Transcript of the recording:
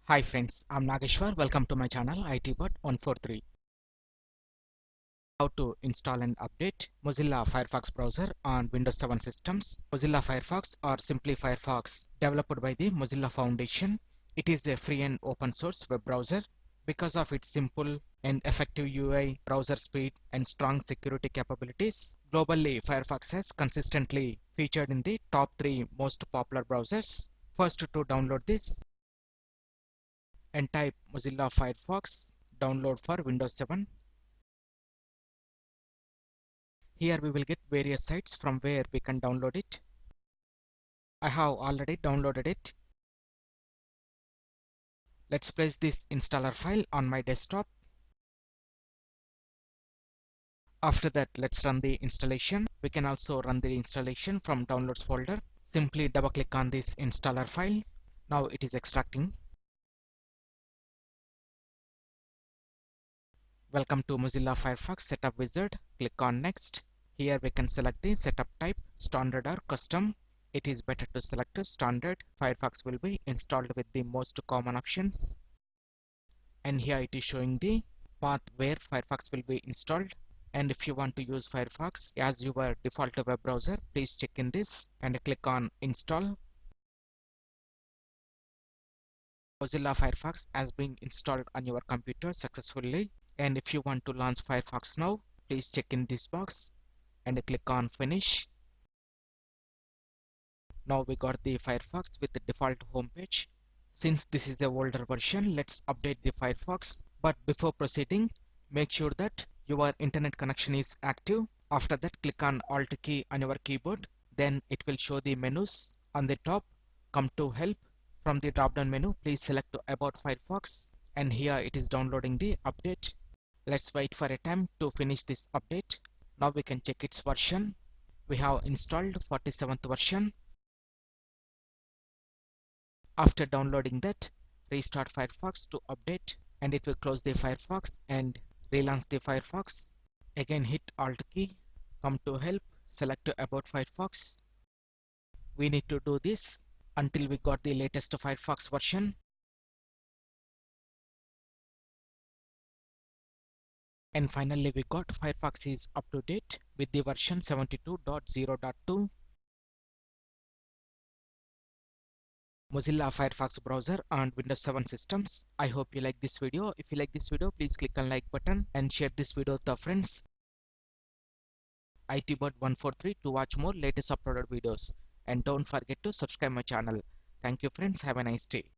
Hi friends, I'm Nageshwar. Welcome to my channel ITbot143. How to install and update Mozilla Firefox browser on Windows 7 systems. Mozilla Firefox, or simply Firefox, developed by the Mozilla Foundation. It is a free and open source web browser. Because of its simple and effective UI, browser speed, and strong security capabilities, globally Firefox has consistently featured in the top 3 most popular browsers. First, to download this, and type Mozilla Firefox download for Windows 7. Here we will get various sites from where we can download it. I have already downloaded it. Let's place this installer file on my desktop. After that, let's run the installation. We can also run the installation from downloads folder. Simply double click on this installer file. Now it is extracting. Welcome to Mozilla Firefox setup wizard. Click on next. Here we can select the setup type, standard or custom. It is better to select a standard. Firefox will be installed with the most common options. And here it is showing the path where Firefox will be installed. And if you want to use Firefox as your default web browser, please check in this and click on install. Mozilla Firefox has been installed on your computer successfully. And if you want to launch Firefox now, please check in this box and click on finish. Now we got the Firefox with the default homepage. Since this is a older version, let's update the Firefox. But before proceeding, make sure that your internet connection is active. After that, click on Alt key on your keyboard. Then it will show the menus. On the top, come to Help. From the drop down menu, please select About Firefox. And here it is downloading the update. Let's wait for a time to finish this update. Now we can check its version. We have installed 47th version. After downloading that, restart Firefox to update, and it will close the Firefox and relaunch the Firefox. Again hit Alt key, come to Help, select About Firefox. We need to do this until we got the latest Firefox version. And finally we got Firefox is up to date with the version 72.0.2. Mozilla Firefox browser on Windows 7 systems. I hope you like this video. If you like this video, please click on like button and share this video with your friends. ITbot143 to watch more latest uploaded videos. And don't forget to subscribe my channel. Thank you friends. Have a nice day.